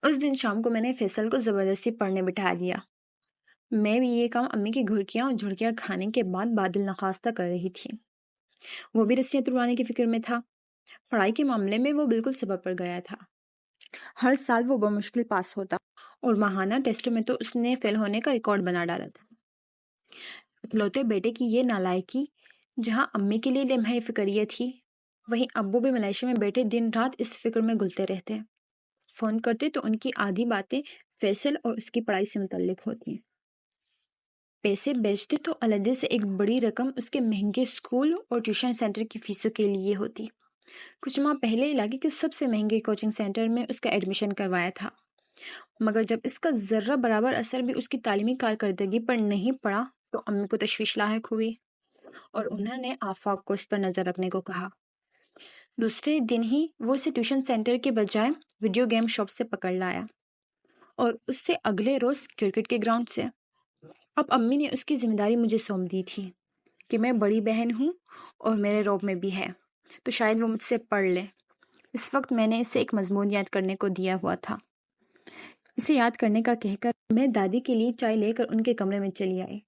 اس دن شام کو میں نے فیصل کو زبردستی پڑھنے بٹھا دیا۔ میں بھی یہ کام امی کی گھرکیاں اور جھڑکیاں کھانے کے بعد بادل نخواستہ کر رہی تھی۔ وہ بھی رسیاں تڑوانے کی فکر میں تھا۔ پڑھائی کے معاملے میں وہ بالکل سبق پر گیا تھا۔ ہر سال وہ بمشکل پاس ہوتا اور ماہانہ ٹیسٹوں میں تو اس نے فیل ہونے کا ریکارڈ بنا ڈالا تھا۔ اکلوتے بیٹے کی یہ نالائکی جہاں امی کے لیے لمحہ فکریہ تھی، وہیں ابو بھی ملائشیا میں بیٹھے دن رات اس فکر میں گلتے رہتے۔ فون کرتے تو ان کی آدھی باتیں فیصل اور اس کی پڑھائی سے متعلق ہوتی ہیں۔ پیسے بیچتے تو علیحدہ سے ایک بڑی رقم اس کے مہنگے اسکول اور ٹیوشن سینٹر کی فیسوں کے لیے ہوتی۔ کچھ ماہ پہلے علاقے کے سب سے مہنگے کوچنگ سینٹر میں اس کا ایڈمیشن کروایا تھا، مگر جب اس کا ذرہ برابر اثر بھی اس کی تعلیمی کارکردگی پر نہیں پڑا تو امی کو تشویش لاحق ہوئی اور انہوں نے آفاق کو اس پر نظر رکھنے کو کہا۔ دوسرے دن ہی وہ اسے ٹیوشن سینٹر کے بجائے ویڈیو گیم شاپ سے پکڑ لایا اور اس سے اگلے روز کرکٹ کے گراؤنڈ سے۔ اب امی نے اس کی ذمہ داری مجھے سونپ دی تھی کہ میں بڑی بہن ہوں اور میرے روب میں بھی ہے تو شاید وہ مجھ سے پڑھ لے۔ اس وقت میں نے اسے ایک مضمون یاد کرنے کو دیا ہوا تھا۔ اسے یاد کرنے کا کہہ کر میں دادی کے لیے چائے لے کر ان کے کمرے میں چلی آئی۔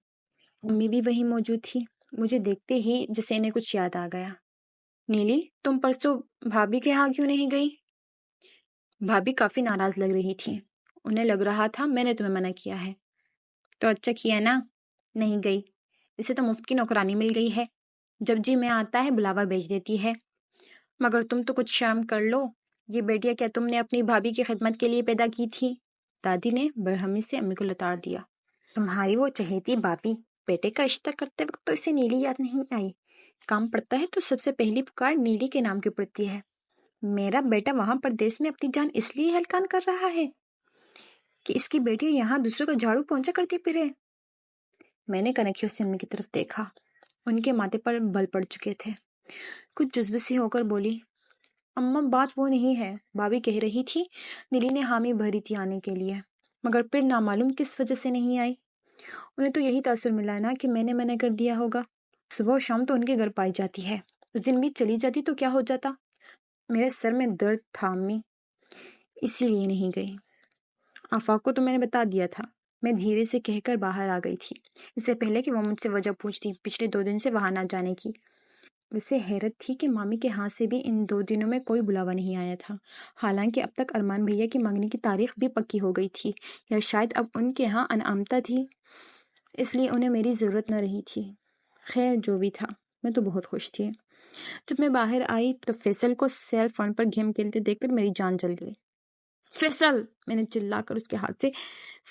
امی بھی وہیں موجود تھی۔ مجھے دیکھتے ہی جیسے انہیں کچھ یاد آ گیا۔ نیلی، تم پرسوں بھابھی کے ہاں کیوں نہیں گئی؟ بھابھی کافی ناراض لگ رہی تھی۔ انہیں لگ رہا تھا میں نے تمہیں منع کیا ہے۔ تو اچھا کیا نا، نہیں گئی۔ اسے تو مفت کی نوکرانی مل گئی ہے، جب جی میں آتا ہے بلاوا بیچ دیتی ہے۔ مگر تم تو کچھ شرم کر لو، یہ بیٹیاں کیا تم نے اپنی بھابھی کی خدمت کے لیے پیدا کی تھی؟ دادی نے برہمی سے امی کو لتاڑ دیا۔ تمہاری وہ چہیتی بھابھی، بیٹے کا رشتہ کرتے وقت تو اسے نیلی یاد نہیں آئی۔ کام پڑتا ہے تو سب سے پہلی پکار نیلی کے نام کی پڑتی ہے۔ میرا بیٹا وہاں پردیس میں اپنی جان اس لیے ہلکان کر رہا ہے کہ اس کی بیٹی یہاں دوسروں کو جھاڑو پہنچا کرتی پھرے۔ میں نے کنکھیوں سے امی کی طرف دیکھا۔ ان کے ماتھے پر بل پڑ چکے تھے۔ کچھ جذبے سے ہو کر بولی، اماں بات وہ نہیں ہے۔ بھابھی کہہ رہی تھی نیلی نے حامی بھری تھی آنے کے لیے، مگر پھر نامعلوم کس وجہ سے نہیں آئی۔ انہیں تو یہی تاثر ملا نا کہ میں نے منع کر دیا ہوگا۔ صبح و شام تو ان کے گھر پائی جاتی ہے، اس دن بھی چلی جاتی تو کیا ہو جاتا؟ میرے سر میں درد تھا امی، اسی لیے نہیں گئی۔ آفاق کو تو میں نے بتا دیا تھا۔ میں دھیرے سے کہہ کر باہر آ گئی تھی، اس سے پہلے کہ وہ مجھ سے وجہ پوچھتی پچھلے 2 دن سے وہاں نہ جانے کی۔ اسے حیرت تھی کہ مامی کے ہاں سے بھی ان 2 دنوں میں کوئی بلاوا نہیں آیا تھا، حالانکہ اب تک ارمان بھیا کی منگنی کی تاریخ بھی پکی ہو گئی تھی، یا شاید اب ان کے ہاں انعامتا تھی، اس لیے انہیں میری ضرورت نہ رہی تھی۔ خیر جو بھی تھا، میں تو بہت خوش تھی۔ جب میں باہر آئی تو فیصل کو سیل فون پر گیم کھیلتے دیکھ کر میری جان جل گئی۔ فیصل! میں نے چلا کر اس کے ہاتھ سے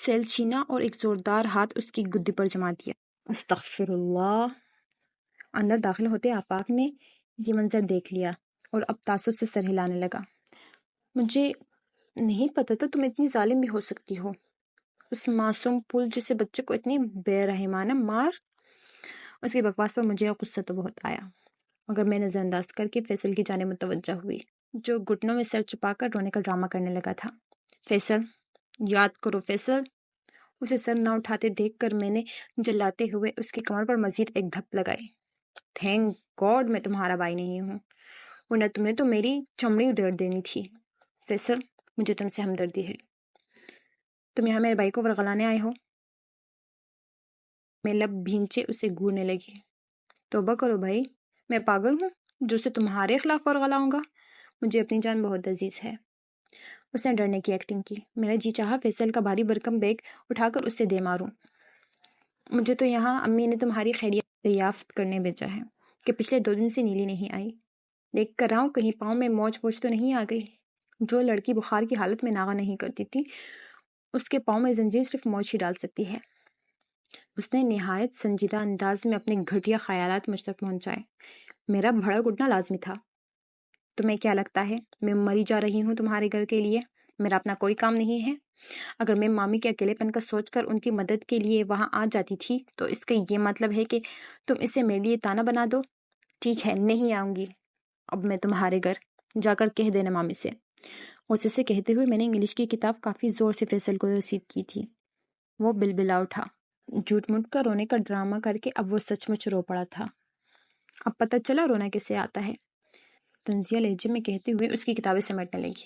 سیل چھینا اور ایک زوردار ہاتھ اس کی گدی پر جما دیا۔ استغفر اللہ! اندر داخل ہوتے آفاق نے یہ منظر دیکھ لیا اور اب تعصب سے سر ہلانے لگا۔ مجھے نہیں پتا تھا تم اتنی ظالم بھی ہو سکتی ہو، اس معصوم پھول جیسے بچے کو اتنی بے رحمانہ مار۔ اس کی بکواس پر مجھے غصہ تو بہت آیا، مگر میں نظر انداز کر کے فیصل کی جانب متوجہ ہوئی، جو گھٹنوں میں سر چھپا کر رونے کا ڈرامہ کرنے لگا تھا۔ فیصل، یاد کرو فیصل! اسے سر نہ اٹھاتے دیکھ کر میں نے جلاتے ہوئے اس کی کمر پر مزید ایک دھپ لگائی۔ تھینک گاڈ میں تمہارا بھائی نہیں ہوں، ورنہ تم نے تو میری چمڑی ادھیڑ دینی تھی۔ فیصل، مجھے تم سے ہمدردی ہے۔ تم یہاں میرے بھائی کو ورغلانے آئے ہو؟ میں لب بھینچے اسے گھورنے لگی۔ توبہ کرو بھائی، میں پاگل ہوں جو اسے تمہارے خلاف ورغلاؤں گا؟ مجھے اپنی جان بہت عزیز ہے۔ اس نے ڈرنے کی ایکٹنگ کی۔ میرا جی چاہا فیصل کا بھاری بھرکم بیگ اٹھا کر اسے دے ماروں۔ مجھے تو یہاں امی نے تمہاری خیریت دریافت کرنے بھیجا ہے کہ پچھلے 2 دن سے نیلی نہیں آئی۔ دیکھ کر آؤں کہیں پاؤں میں موچ ووچ تو نہیں آ گئی۔ جو لڑکی بخار کی حالت میں ناغہ نہیں کرتی تھی، اس کے پاؤں میں زنجیر صرف موچ ہی ڈال سکتی ہے۔ اس نے نہایت سنجیدہ انداز میں اپنے گھٹیا خیالات مجھ تک پہنچائے۔ میرا بھڑک اٹھنا لازمی تھا۔ تمہیں کیا لگتا ہے میں مری جا رہی ہوں تمہارے گھر کے لیے؟ میرا اپنا کوئی کام نہیں ہے؟ اگر میں مامی کے اکیلے پن کا سوچ کر ان کی مدد کے لیے وہاں آ جاتی تھی تو اس کا یہ مطلب ہے کہ تم اسے میرے لیے تانا بنا دو؟ ٹھیک ہے، نہیں آؤں گی اب میں تمہارے گھر، جا کر کہہ دینا مامی سے۔ غصے سے کہتے ہوئے میں نے انگلش کی کتاب کافی زور سے فیصل کو رسید کی تھی۔ وہ بلبلا اٹھا۔ جھوٹ موٹ کا رونے کا ڈرامہ کر کے اب وہ سچ مچ رو پڑا تھا۔ اب پتہ چلا رونا کیسے آتا ہے، طنزیہ لہجے میں کہتے ہوئے اس کی کتابیں سمیٹنے لگی۔